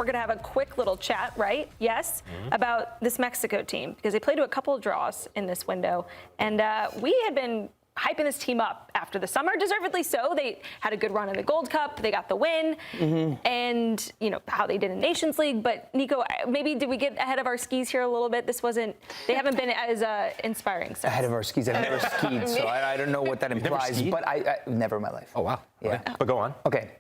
we're going to have a quick little chat, right? Yes, about this Mexico team, because they played to a couple of draws in this window. And we had been hyping this team up after the summer, deservedly so. They had a good run in the Gold Cup. They got the win. And, you know, how they did in Nations League. But, Nico, maybe did we get ahead of our skis here a little bit? They haven't been as inspiring since. Ahead of our skis. I've never skied, so I don't know what that implies. But I never in my life. Oh, wow. Yeah. Okay. But go on. Okay.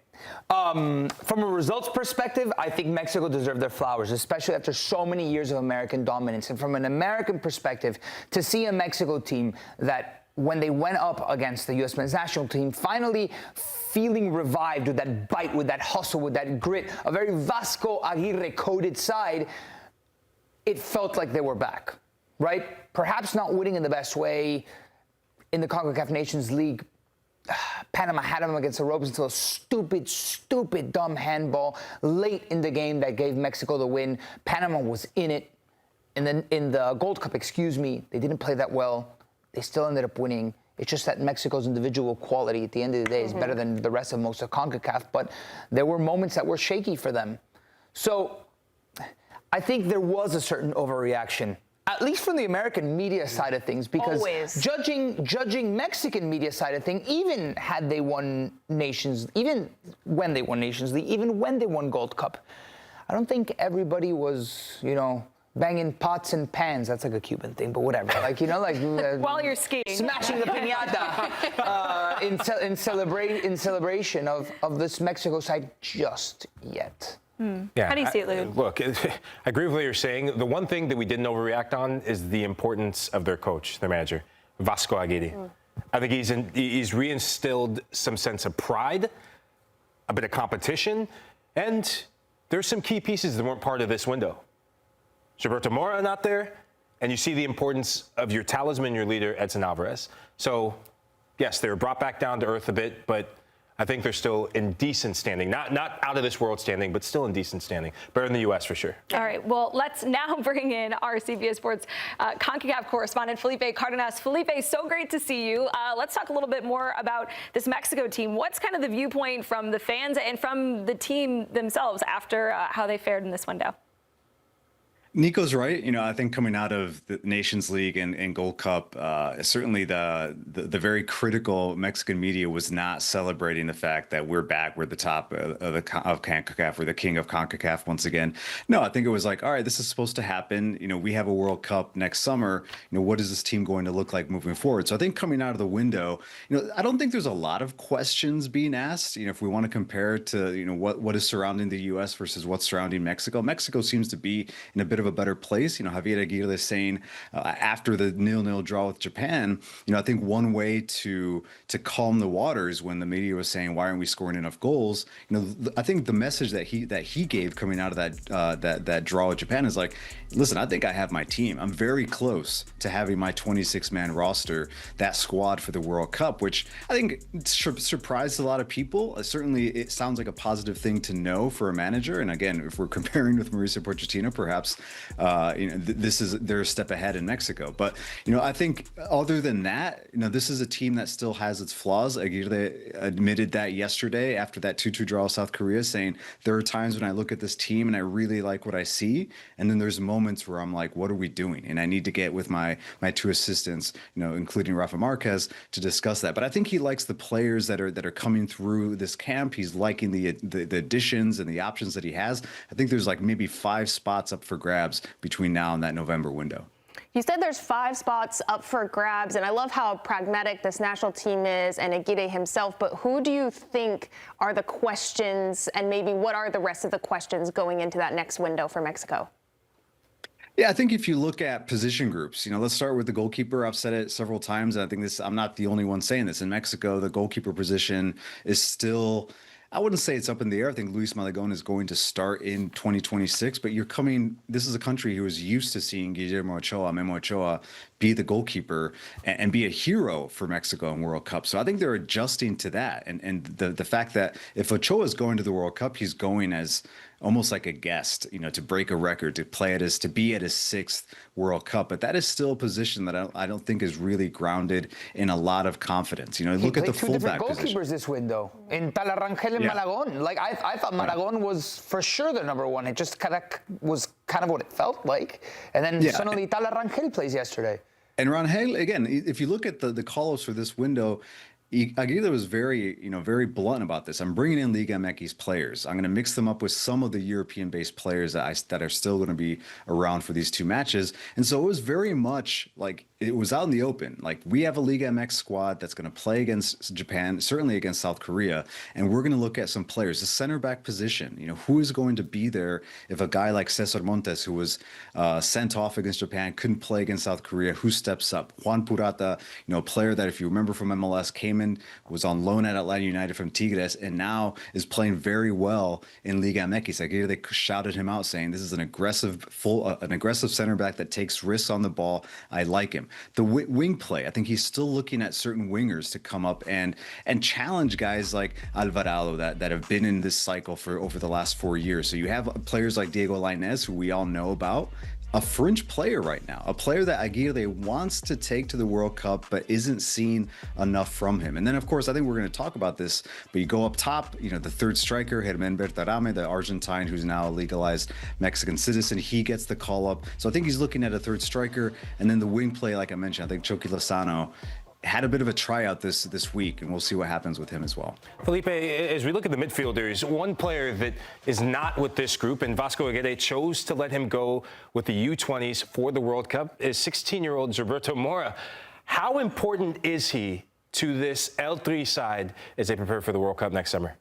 From a results perspective, I think Mexico deserved their flowers, especially after so many years of American dominance. And from an American perspective, to see a Mexico team that, when they went up against the U.S. men's national team, finally feeling revived with that bite, with that hustle, with that grit, a very Vasco Aguirre-coded side, it felt like they were back, right? Perhaps not winning in the best way in the CONCACAF Nations League. Panama had them against the ropes until a stupid, dumb handball late in the game that gave Mexico the win. Panama was in it. And then in the Gold Cup, they didn't play that well. They still ended up winning. It's just that Mexico's individual quality at the end of the day is better than the rest of most of CONCACAF, but there were moments that were shaky for them. So I think there was a certain overreaction, at least from the American media side of things, because judging Mexican media side of things, even when they won Nations League, even when they won Gold Cup, I don't think everybody was, banging pots and pans. That's like a Cuban thing, but whatever. While you're skiing, smashing the piñata in celebration of this Mexico side just yet. Yeah, how do you see it, Lahoud? Look, I agree with what you're saying. The one thing that we didn't overreact on is the importance of their coach, their manager, Vasco Aguirre. I think he's reinstilled some sense of pride, a bit of competition, and there's some key pieces that weren't part of this window. Gilberto Mora not there, and you see the importance of your talisman, your leader, Edson Alvarez. So, yes, they were brought back down to earth a bit, but I think they're still in decent standing. Not out of this world standing, but still in decent standing. Better than the U.S. for sure. All right, well, let's now bring in our CBS Sports CONCACAF correspondent, Felipe Cárdenas. Felipe, so great to see you. Let's talk a little bit more about this Mexico team. What's kind of the viewpoint from the fans and from the team themselves after how they fared in this window? Nico's right. I think coming out of the Nations League and Gold Cup, certainly the very critical Mexican media was not celebrating the fact that we're back. We're the top of CONCACAF. We're the king of CONCACAF once again. No, I think it was like, all right, this is supposed to happen. We have a World Cup next summer. What is this team going to look like moving forward? So I think coming out of the window, I don't think there's a lot of questions being asked. If we want to compare to, what is surrounding the U.S. versus what's surrounding Mexico, Mexico seems to be in a bit of a better place. Javier Aguirre saying after the 0-0 draw with Japan, I think one way to calm the waters when the media was saying, why aren't we scoring enough goals? I think the message that he gave coming out of that draw with Japan is like, listen, I think I have my team. I'm very close to having my 26-man roster, that squad for the World Cup, which I think surprised a lot of people. Certainly, it sounds like a positive thing to know for a manager. And again, if we're comparing with Mauricio Pochettino, perhaps they're a step ahead in Mexico. But I think other than that, this is a team that still has its flaws. Aguirre admitted that yesterday after that 2-2 draw with South Korea, saying there are times when I look at this team and I really like what I see, and then there's moments where I'm like, what are we doing? And I need to get with my two assistants, including Rafa Marquez, to discuss that. But I think he likes the players that are coming through this camp. He's liking the additions and the options that he has. I think there's like maybe 5 spots up for grabs between now and that November window. You said there's 5 spots up for grabs, and I love how pragmatic this national team is and Aguirre himself, but who do you think are the questions, and maybe what are the rest of the questions going into that next window for Mexico? Yeah, I think if you look at position groups, let's start with the goalkeeper. I've said it several times, and I think I'm not the only one saying this. In Mexico, the goalkeeper position is still, I wouldn't say it's up in the air. I think Luis Malagón is going to start in 2026, but this is a country who is used to seeing Guillermo Ochoa, Memo Ochoa, be the goalkeeper and be a hero for Mexico in World Cup. So I think they're adjusting to that. And the fact that if Ochoa is going to the World Cup, he's going as almost like a guest, to break a record, to be at his 6th World Cup. But that is still a position that I don't think is really grounded in a lot of confidence. Look at the fullback goalkeepers position. this window in Talarangel and Malagón. Like I thought Malagón was for sure the number one. It just kind of what it felt like. And then suddenly Talarangel plays yesterday. And Rangel, again, if you look at the call-ups for this window, Aguirre was very blunt about this. I'm bringing in Liga MX players. I'm going to mix them up with some of the European-based players that are still going to be around for these 2 matches. And so it was very much like it was out in the open. Like, we have a Liga MX squad that's going to play against Japan, certainly against South Korea, and we're going to look at some players. The center back position, who is going to be there if a guy like Cesar Montes, who was sent off against Japan, couldn't play against South Korea, who steps up? Juan Purata, a player that, if you remember from MLS, came in, was on loan at Atlanta United from Tigres, and now is playing very well in Liga MX. Aguirre, they shouted him out saying, this is an aggressive center back that takes risks on the ball. I like him. The wing play, I think he's still looking at certain wingers to come up and challenge guys like Alvarado that have been in this cycle for over the last 4 years. So you have players like Diego Lainez, who we all know about, a fringe player right now, a player that Aguirre wants to take to the World Cup, but isn't seeing enough from him. And then, of course, I think we're going to talk about this, but you go up top, the 3rd striker, Germán Bertarame, the Argentine, who's now a legalized Mexican citizen, he gets the call up. So I think he's looking at a 3rd striker. And then the wing play, like I mentioned, I think Chucky Lozano had a bit of a tryout this week, and we'll see what happens with him as well. Felipe, as we look at the midfielders, one player that is not with this group, and Vasco Aguirre chose to let him go with the U20s for the World Cup, is 16-year-old Gilberto Mora. How important is he to this El Tri side as they prepare for the World Cup next summer?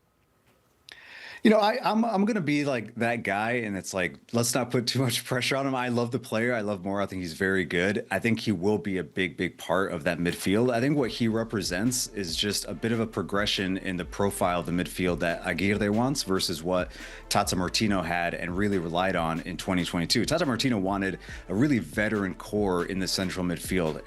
I'm going to be like that guy, and it's like, let's not put too much pressure on him. I love the player. I love Mora. I think he's very good. I think he will be a big part of that midfield. I think what he represents is just a bit of a progression in the profile of the midfield that Aguirre wants versus what Tata Martino had and really relied on in 2022. Tata Martino wanted a really veteran core in the central midfield.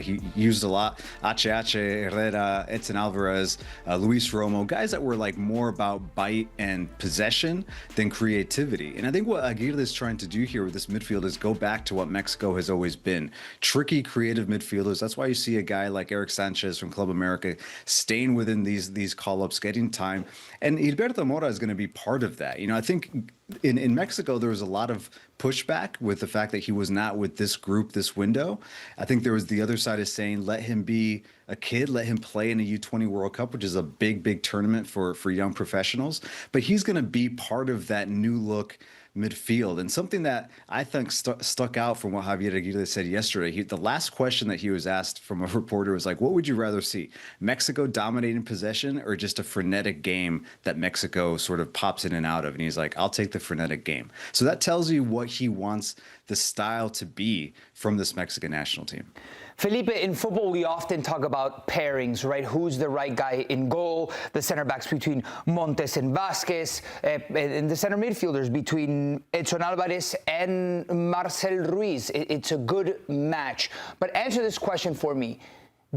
He used a lot HH, Herrera, Edson Alvarez, Luis Romo, guys that were like more about bite and possession than creativity. And I think what Aguirre is trying to do here with this midfield is go back to what Mexico has always been. Tricky, creative midfielders. That's why you see a guy like Eric Sanchez from Club America staying within these call-ups, getting time. And Gilberto Mora is going to be part of that. I think in Mexico, there was a lot of pushback with the fact that he was not with this group, this window. I think there was the other side of saying, let him be a kid, let him play in a U20 World Cup, which is a big tournament for young professionals. But he's going to be part of that new look midfield. And something that I think stuck out from what Javier Aguirre said yesterday, the last question that he was asked from a reporter was like, what would you rather see? Mexico dominating possession or just a frenetic game that Mexico sort of pops in and out of? And he's like, I'll take the frenetic game. So that tells you what he wants the style to be from this Mexican national team. Felipe, in football, we often talk about pairings, right? Who's the right guy in goal, the center backs between Montes and Vasquez, and the center midfielders between Edson Alvarez and Marcel Ruiz. It's a good match. But answer this question for me.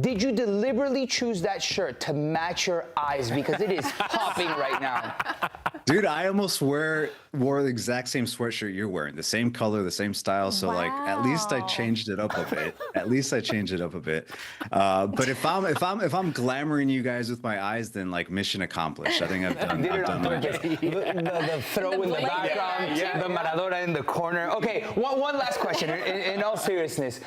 Did you deliberately choose that shirt to match your eyes? Because it is popping right now. Dude, I almost wore the exact same sweatshirt you're wearing, the same color, the same style. So wow. Like, at least I changed it up a bit. But if I'm glamoring you guys with my eyes, then like mission accomplished. I think I've done my job. The throw in the background, the Maradona in the corner. Okay, one last question. In all seriousness,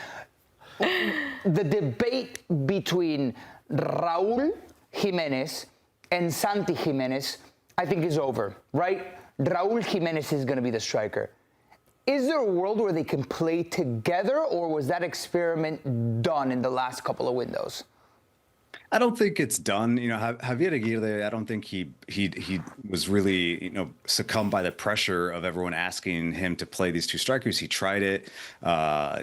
the debate between Raul Jiménez and Santi Giménez, I think, is over, right? Raul Jiménez is going to be the striker. Is there a world where they can play together, or was that experiment done in the last couple of windows? I don't think it's done. Javier Aguirre, I don't think he was really, succumbed by the pressure of everyone asking him to play these two strikers. He tried it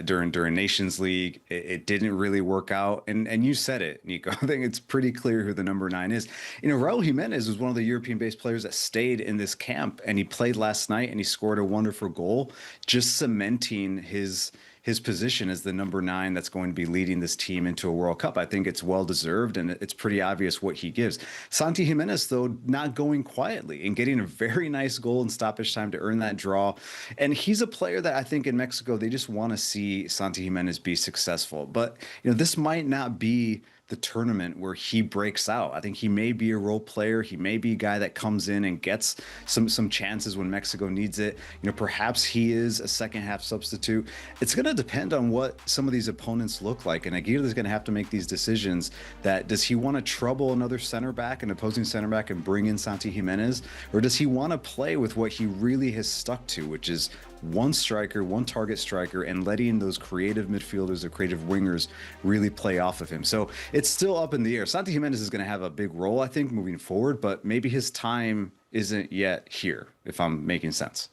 during Nations League. It didn't really work out. And you said it, Nico. I think it's pretty clear who the number 9 is. Raul Jiménez was one of the European-based players that stayed in this camp, and he played last night and he scored a wonderful goal, just cementing his his position as the number 9 that's going to be leading this team into a World Cup. I think it's well deserved, and it's pretty obvious what he gives. Santi Giménez, though, not going quietly and getting a very nice goal in stoppage time to earn that draw. And he's a player that I think in Mexico, they just want to see Santi Giménez be successful. But, this might not be the tournament where he breaks out. I think he may be a role player. He may be a guy that comes in and gets some chances when Mexico needs it. Perhaps he is a second half substitute. It's going to depend on what some of these opponents look like. And Aguirre is going to have to make these decisions that does he want to trouble another center back, an opposing center back, and bring in Santi Giménez? Or does he want to play with what he really has stuck to, which is one striker, one target striker, and letting those creative midfielders or creative wingers really play off of him. So it's still up in the air. Santi Giménez is going to have a big role, I think, moving forward, but maybe his time isn't yet here, if I'm making sense.